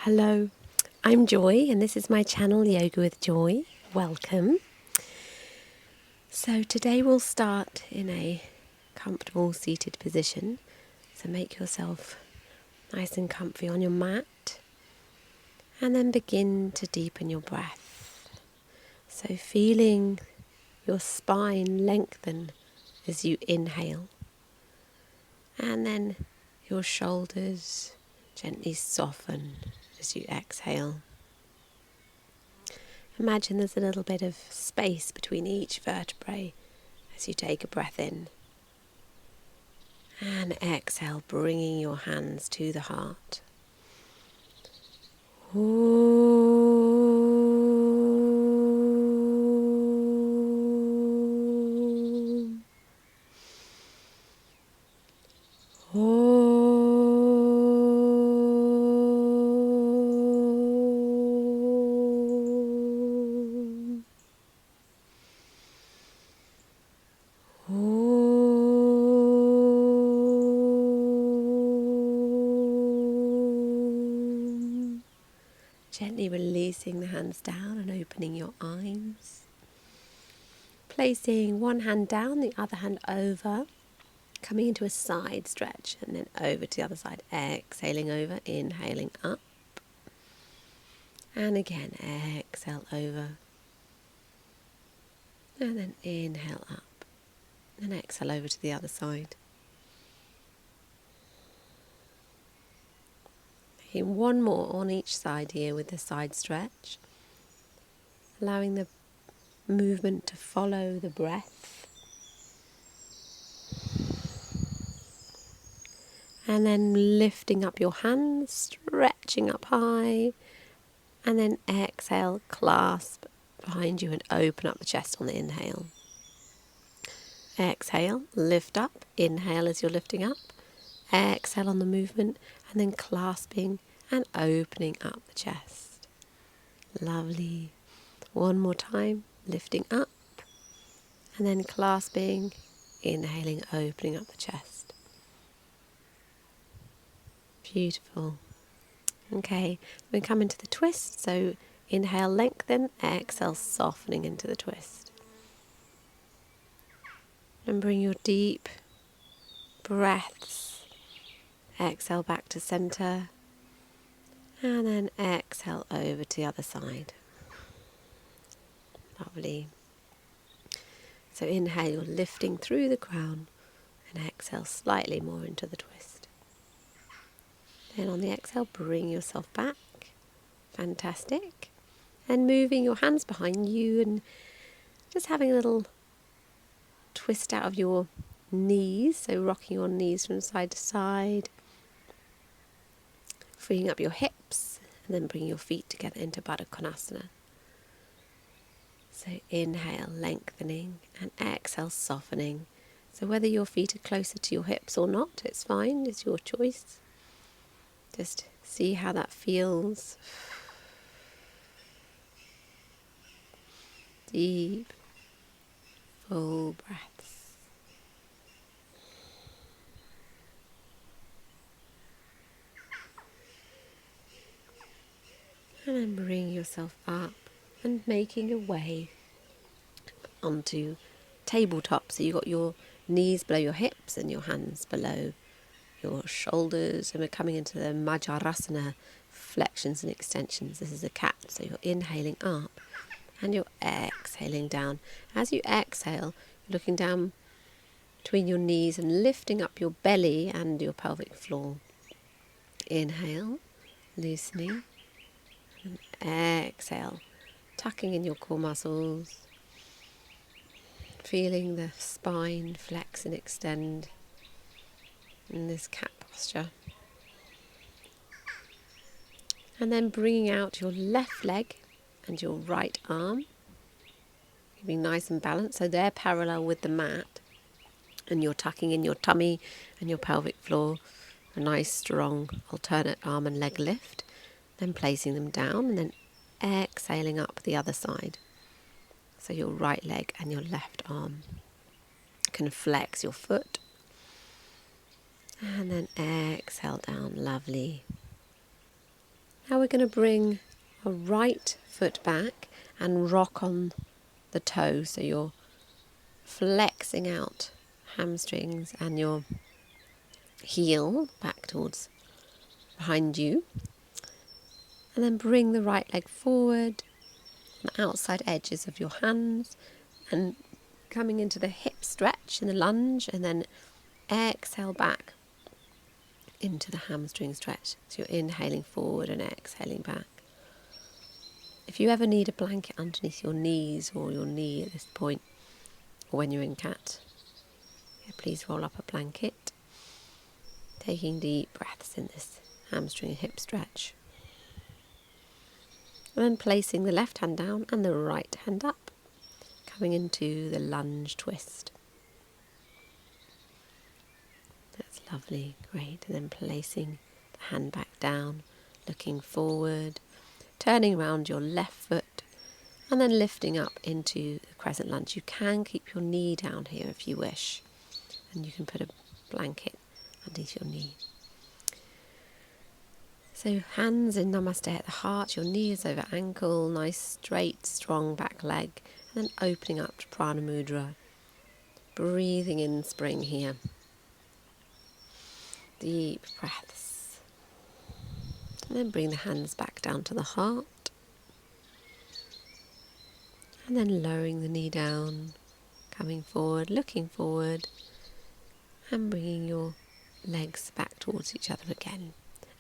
Hello, I'm Joy and this is my channel Yoga with Joy. Welcome. So today we'll start in a comfortable seated position. So make yourself nice and comfy on your mat and then begin to deepen your breath. So feeling your spine lengthen as you inhale and then your shoulders gently soften as you exhale. Imagine there's a little bit of space between each vertebrae as you take a breath in. And exhale, bringing your hands to the heart. Om. Om. Gently releasing the hands down and opening your eyes. Placing one hand down, the other hand over. Coming into a side stretch and then over to the other side. Exhaling over, inhaling up. And again, exhale over. And then inhale up. And exhale over to the other side. Taking one more on each side here with the side stretch. Allowing the movement to follow the breath. And then lifting up your hands, stretching up high. And then exhale, clasp behind you and open up the chest on the inhale. Exhale, lift up, inhale as you're lifting up. Exhale on the movement and then clasping and opening up the chest. Lovely. One more time, lifting up and then clasping, inhaling, opening up the chest. Beautiful. Okay, we come into the twist, so inhale, lengthen, exhale, softening into the twist. And bring your deep breaths. Exhale back to center. And then exhale over to the other side. Lovely. So inhale, you're lifting through the crown. And exhale slightly more into the twist. Then on the exhale, bring yourself back. Fantastic. And moving your hands behind you and just having a little twist out of your knees. So rocking your knees from side to side. Freeing up your hips. And then bring your feet together into Panasonic. So inhale, lengthening. And exhale, softening. So whether your feet are closer to your hips or not, it's fine. It's your choice. Just see how that feels. Deep, full breaths. And then bring yourself up and making your way onto tabletop. So you've got your knees below your hips and your hands below your shoulders, and we're coming into the majarasana, flexions and extensions. This is a cat, so you're inhaling up and you're exhaling down. As you exhale, you're looking down between your knees and lifting up your belly and your pelvic floor. Inhale, loosening, and exhale, tucking in your core muscles, feeling the spine flex and extend in this cat posture. And then bringing out your left leg and your right arm, keeping nice and balanced so they're parallel with the mat, and you're tucking in your tummy and your pelvic floor, a nice strong alternate arm and leg lift, then placing them down and then exhaling up the other side. So your right leg and your left arm can flex your foot. And then exhale down, lovely. Now we're going to bring our right foot back and rock on the toe. So you're flexing out hamstrings and your heel back towards behind you. And then bring the right leg forward, the outside edges of your hands, and coming into the hip stretch in the lunge, and then exhale back into the hamstring stretch. So you're inhaling forward and exhaling back. If you ever need a blanket underneath your knees or your knee at this point, or when you're in cat, please roll up a blanket. Taking deep breaths in this hamstring and hip stretch. And then placing the left hand down and the right hand up, coming into the lunge twist. That's lovely, great. And then placing the hand back down, looking forward, turning around your left foot, and then lifting up into the crescent lunge. You can keep your knee down here if you wish, and you can put a blanket underneath your knee. So hands in Namaste at the heart, your knees over ankle, nice straight strong back leg, and then opening up to Prana Mudra. Breathing in spring here. Deep breaths. And then bring the hands back down to the heart. And then lowering the knee down, coming forward, looking forward, and bringing your legs back towards each other again.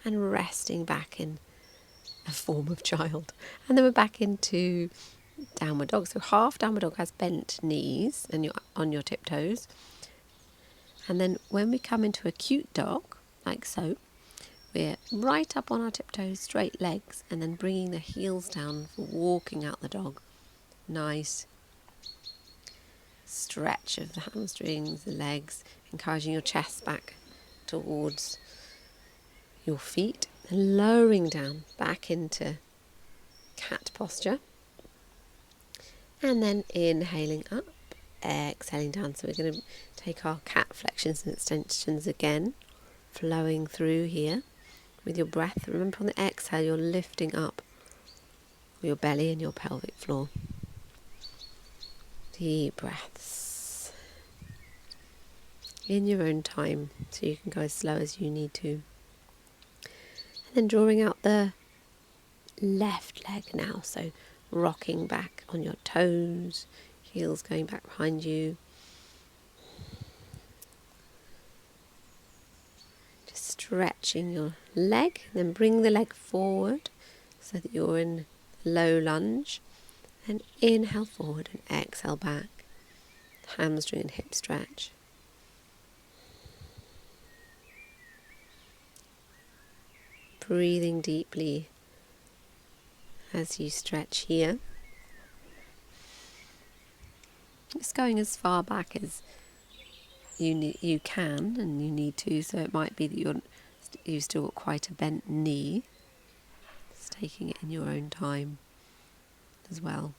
And resting back in a form of child. And then we're back into downward dog. So half downward dog has bent knees and you're on your tiptoes. And then when we come into acute dog, like so, we're right up on our tiptoes, straight legs, and then bringing the heels down for walking out the dog. Nice stretch of the hamstrings, the legs, encouraging your chest back towards your feet, and lowering down back into cat posture, and then inhaling up, exhaling down. So we're going to take our cat flexions and extensions again, flowing through here with your breath. Remember, on the exhale you're lifting up your belly and your pelvic floor. Deep breaths in your own time, so you can go as slow as you need to. And then drawing out the left leg now, so rocking back on your toes, heels going back behind you. Just stretching your leg, and then bring the leg forward so that you're in low lunge. And inhale forward and exhale back. Hamstring and hip stretch. Breathing deeply as you stretch here. Just going as far back as you can and you need to, so it might be that you've still got quite a bent knee. Just taking it in your own time as well.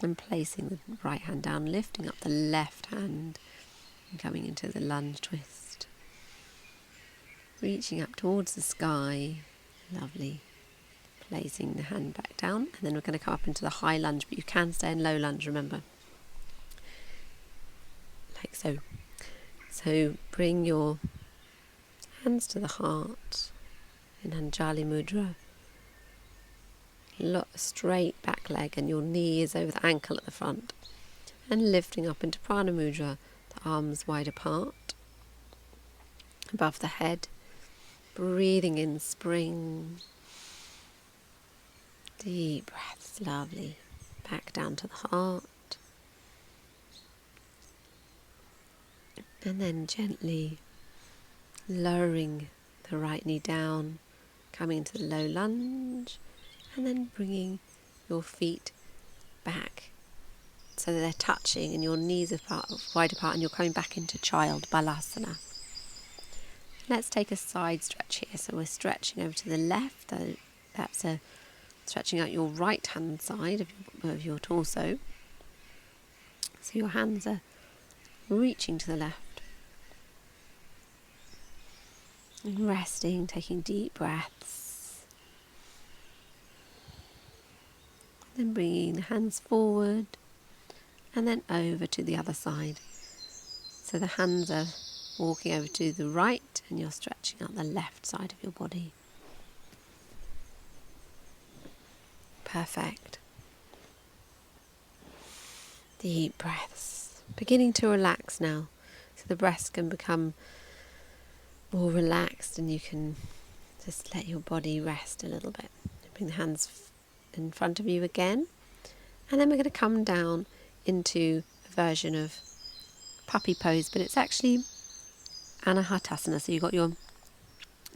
And placing the right hand down, lifting up the left hand and coming into the lunge twist. Reaching up towards the sky, lovely. Placing the hand back down, and then we're going to come up into the high lunge, but you can stay in low lunge, remember. Like so. So bring your hands to the heart in Anjali Mudra. Straight back leg, and your knee is over the ankle at the front. And lifting up into Prana Mudra, the arms wide apart, above the head. Breathing in spring. Deep breaths, lovely. Back down to the heart. And then gently lowering the right knee down, coming into the low lunge, and then bringing your feet back so that they're touching and your knees are wide apart, and you're coming back into child balasana. Let's take a side stretch here. So we're stretching over to the left. That's stretching out your right hand side of your torso. So your hands are reaching to the left. And resting, taking deep breaths. Then bringing the hands forward and then over to the other side. So the hands are walking over to the right and you're stretching out the left side of your body. Perfect. Deep breaths. Beginning to relax now. So the breaths can become more relaxed and you can just let your body rest a little bit. Bring the hands in front of you again. And then we're going to come down into a version of puppy pose, but it's actually anahatasana. So you've got your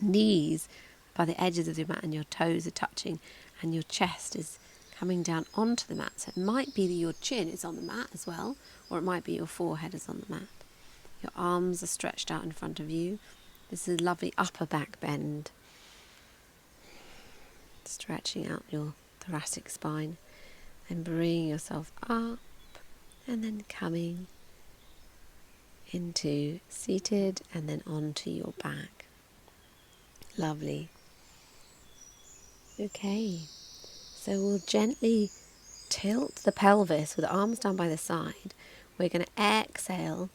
knees by the edges of the mat and your toes are touching and your chest is coming down onto the mat. So it might be that your chin is on the mat as well, or it might be your forehead is on the mat. Your arms are stretched out in front of you. This is a lovely upper back bend. Stretching out your thoracic spine and bringing yourself up and then coming into seated and then onto your back. Lovely. Okay, so we'll gently tilt the pelvis with the arms down by the side. We're going to exhale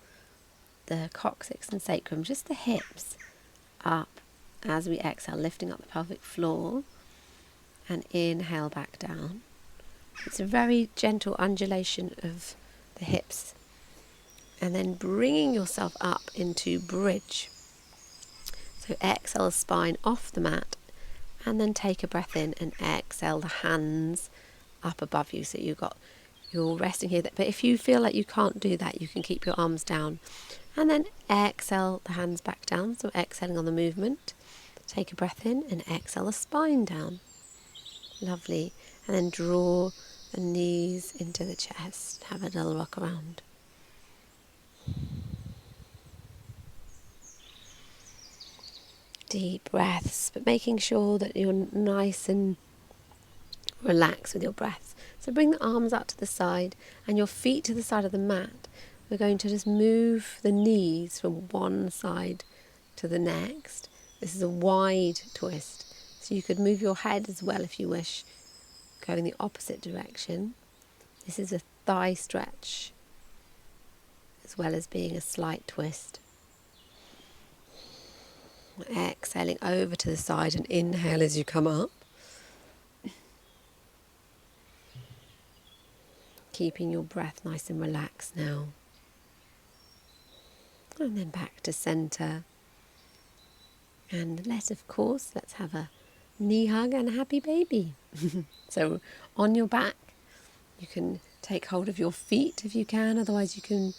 the coccyx and sacrum, just the hips, up as we exhale, lifting up the pelvic floor, and inhale back down. It's a very gentle undulation of the hips, and then bringing yourself up into bridge. So exhale the spine off the mat, and then take a breath in and exhale the hands up above you. So you're resting here. But if you feel like you can't do that, you can keep your arms down. And then exhale the hands back down. So exhaling on the movement. Take a breath in and exhale the spine down. Lovely. And then draw the knees into the chest. Have a little rock around. Deep breaths, but making sure that you're nice and relaxed with your breaths. So bring the arms out to the side and your feet to the side of the mat. We're going to just move the knees from one side to the next. This is a wide twist. So you could move your head as well if you wish, going the opposite direction. This is a thigh stretch, as well as being a slight twist. Exhaling over to the side and inhale as you come up. Keeping your breath nice and relaxed now. And then back to centre. And let's have a knee hug and a happy baby. So on your back, you can take hold of your feet if you can. Otherwise you can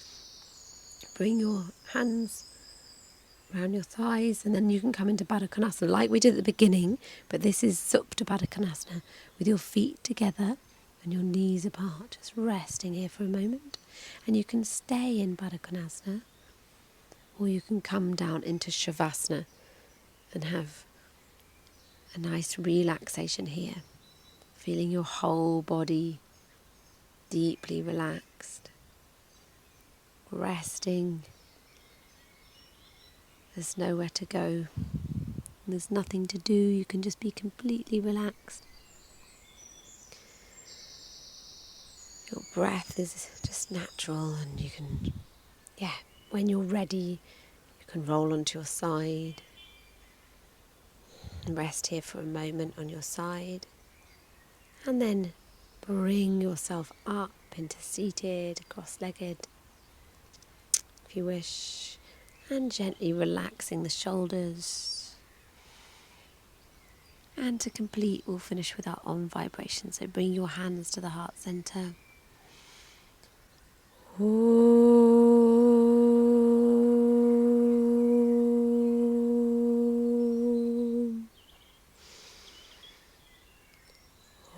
bring your hands around your thighs, and then you can come into Baddha Konasana like we did at the beginning, but this is Supta Baddha Konasana with your feet together and your knees apart, just resting here for a moment. And you can stay in Baddha Konasana, or you can come down into Shavasana and have a nice relaxation here, feeling your whole body deeply relaxed, resting. There's nowhere to go. There's nothing to do. You can just be completely relaxed. Your breath is just natural, and you can, when you're ready, you can roll onto your side and rest here for a moment on your side. And then bring yourself up into seated, cross-legged, if you wish. And gently relaxing the shoulders. And to complete, we'll finish with our Om vibration. So bring your hands to the heart center. Om.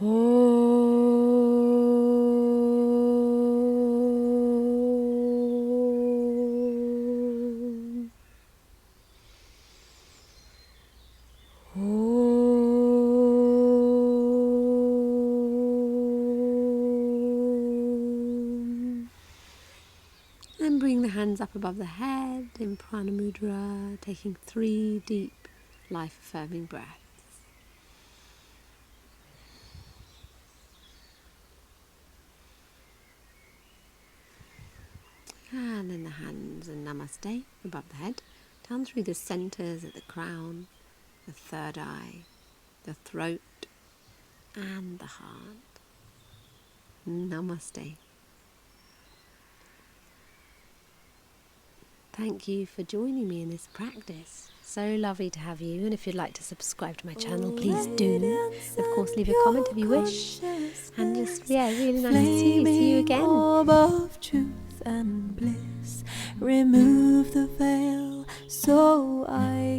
Om. Then bring the hands up above the head in Prana Mudra, taking 3 deep, life-affirming breaths. And then the hands and namaste above the head, down through the centres of the crown, the third eye, the throat, and the heart. Namaste. Thank you for joining me in this practice. So lovely to have you, and if you'd like to subscribe to my channel, please do. Of course, leave a comment if you wish. And just, really nice to see you again. Orb of truth and bliss, remove the veil so I